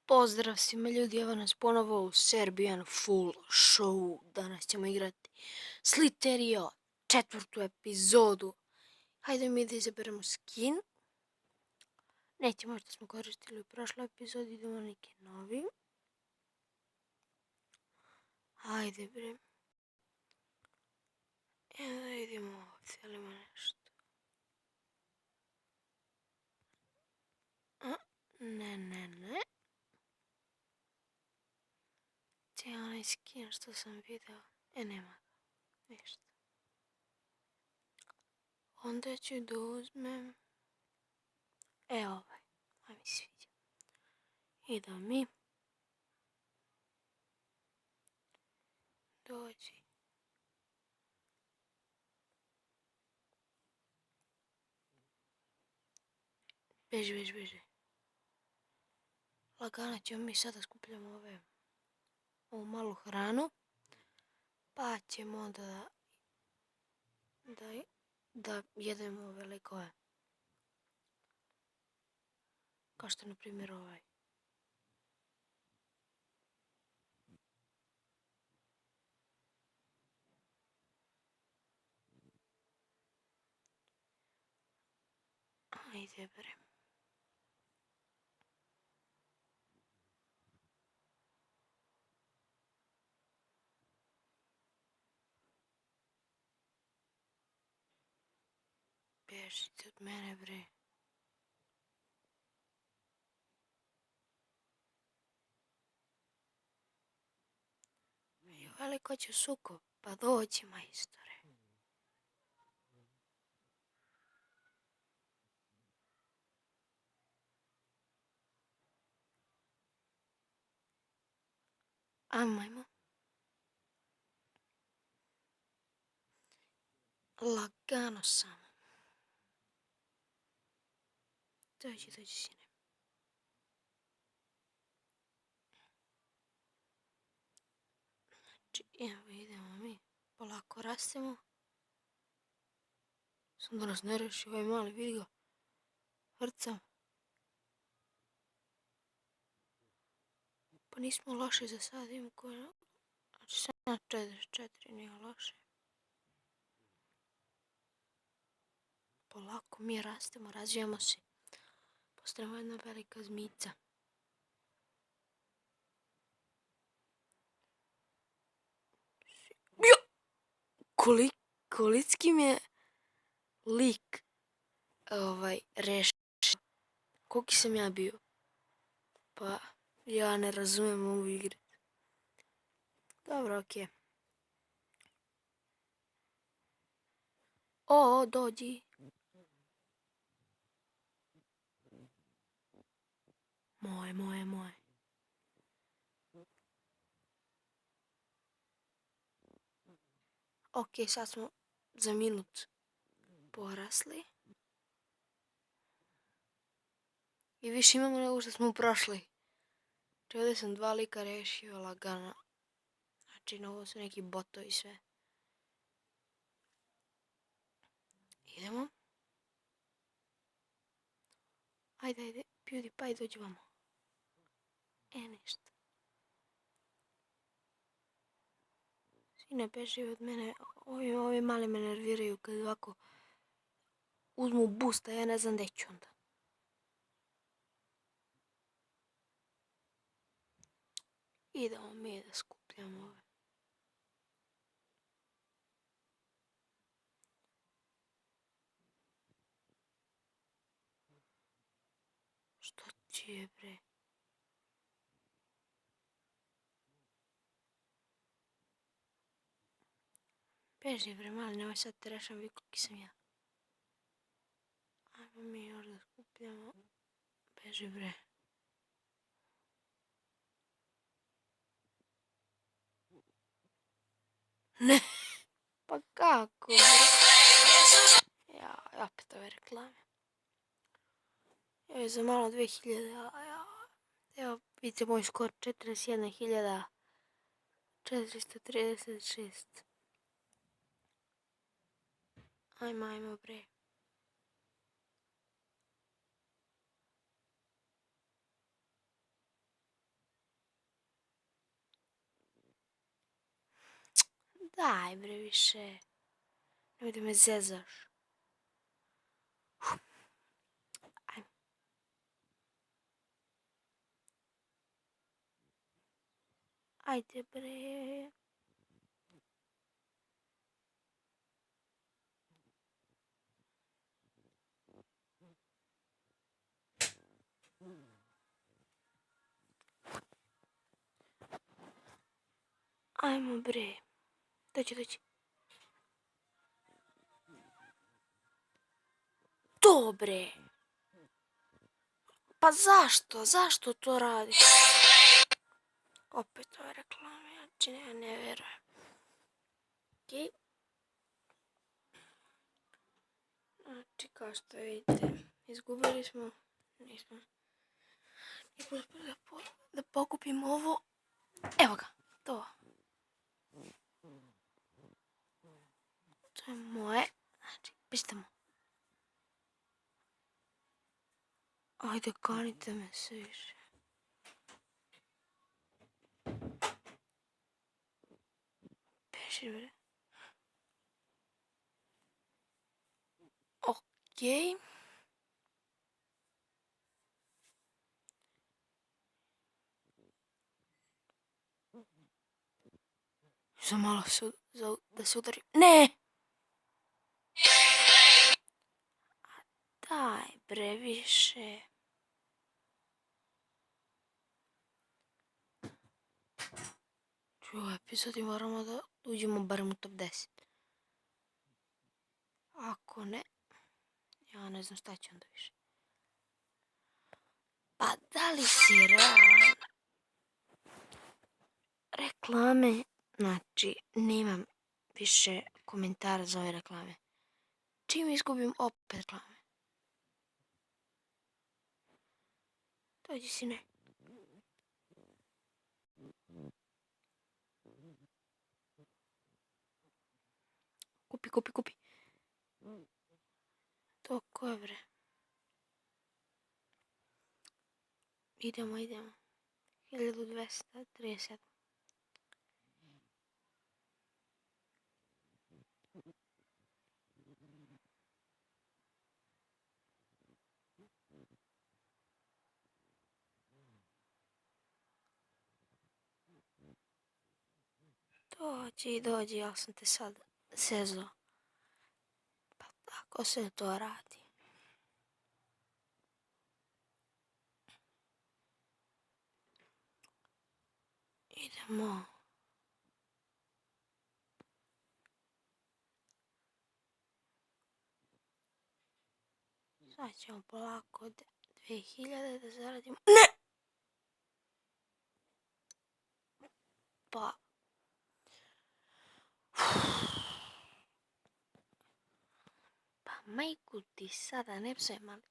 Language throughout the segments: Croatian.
Pozdrav svima ljudi, evo nas ponovo u Serbian Full Show. Danas ćemo igrati Sliterio, 4. epizodu. Hajde mi da izaberemo skin. Nećemo što smo koristili u prošloj epizodi, idemo neki novi. Hajde bre. Evo da idemo ovdje, ali ima nešto. Ne. Cijel onaj skin što sam video. Nema ga. Ništa. Onda ću da uzmem ovaj. A mi sviđa. Idemo mi. Dođi. Beži. Lagano ćemo mi sada skupljamo ovu malu hranu. Pa ćemo onda da jedemo ove lekove. Kao što na primjer ovaj. Ajde bre. Bežite od mene bre. Veliko će sukob, pa dođi majstore. Ajmo. Lagano samo. Dođi sine. Znači, evo idemo mi. Polako rastemo. Sam da nas ne reši ovaj mali, vidi ga. Vrcam. Pa nismo loši za sad, imamo koja. Znači 744 nije loše. Polako mi rastemo, razvijamo se. Postajemo jedna velika zmica. Kolicki mi je lik rešio. Koliki sam ja bio? Pa ja ne razumijem ovu igru. Dobro, okej. O, dođi. Moje. Okej, sad smo za minut porasli. I više imamo nego što smo prošli. Ovdje sam 2 lika rešio lagano. Znači, ovo su neki botovi sve. Idemo. Ajde, PewDiePie, dođi vamo. Ništa. Sine, beži od mene. Ovi mali me nerviraju kad ovako uzmu boosta, ja ne znam gdje ću onda. Idemo mi da skupljamo ove. Što će je bre? Beži bre mali, nemoj sad te rešam, vi koliki sam ja. Ajmo mi još da skupljamo. Beži bre. Ne, pa kako bre? Ja, opet ove reklame. Evo je za malo 2000, evo vidite moj skor 41.436. Ajmo bre. Daj bre više. Nemoj da me zezaš. Ajme. Ajde bre. Ajmo bre. Dođi. Dobre. Pa zašto? Zašto to radiš? Opet ove reklame, znači ne vjerujem. Okej. Znači kao što vidite, izgubili smo, nismo uspjeli da pokupimo ovo. Evo ga, to. To je moje. Znači, pištamo. Ajde, kanite me se više. Beži bre. Okej. Za malo da se udari. Ne! Daj bre, više. U ovoj epizodi moramo da uđemo barem u top 10. Ako ne, ja ne znam šta će onda više. Pa da li si realan? Reklame, znači nemam više komentara za ove reklame. Čim izgubim opet reklame. Dođi sine. Kupi. To ko je bre? Idemo. 1237. Dođi, ja sam te sad sezao. Pa tako se to radi. Idemo. Sad ćemo polako 2000 da zaradimo. Ne! Pa. Pa majku ti sada, ne psuje mali.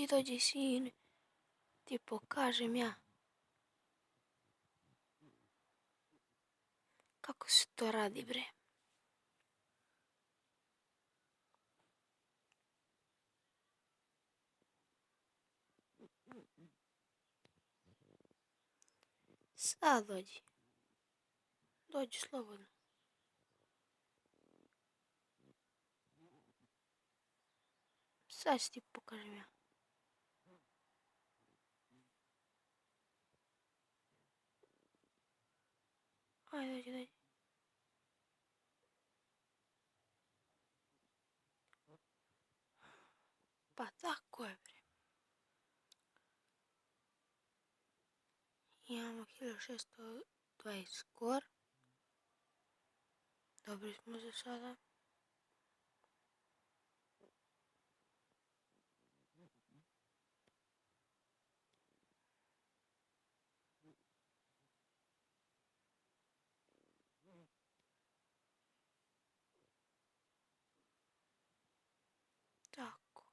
Dođi sine. Ti pokažem ja. Kako se to radi bre? Sad dođi. Dođi slobodno. Sad ću ti pokažem ja. Ajde, dođi. Pa tako je bre. Imamo 1620 skor. Dobri smo za sada. Tako.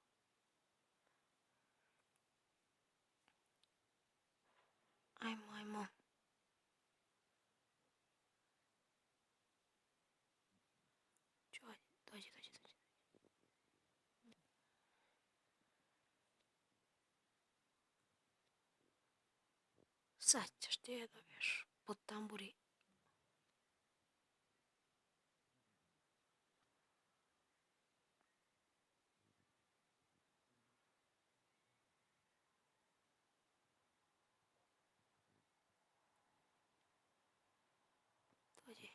Ajmo. Dođi. Sad ćeš ti je dobiješ pod tamburi. Dođi.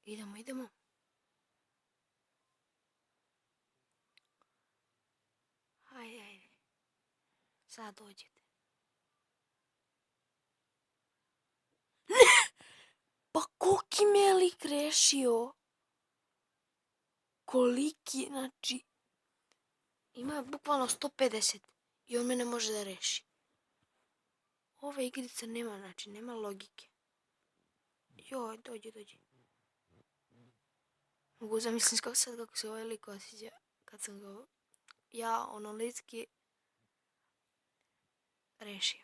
Idemo. Ajde. Sad dođite. Pa koliki me je lik rešio? Koliki, znači... Ima bukvalno 150 i on me ne može da reši. Ova igrica nema, znači, nema logike. Joj, dođi. Mogu zamislim sad kako se ovaj lik osjeća kad sam ga ja litski rešio.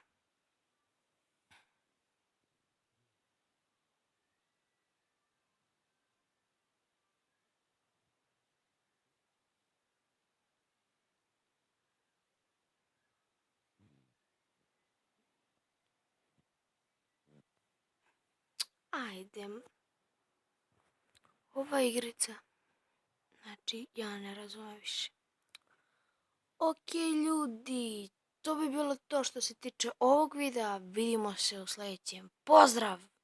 Ajde. Ova igrica, znači, ja ne razumem više. Ok, ljudi, to bi bilo to što se tiče ovog videa. Vidimo se u sljedećem. Pozdrav!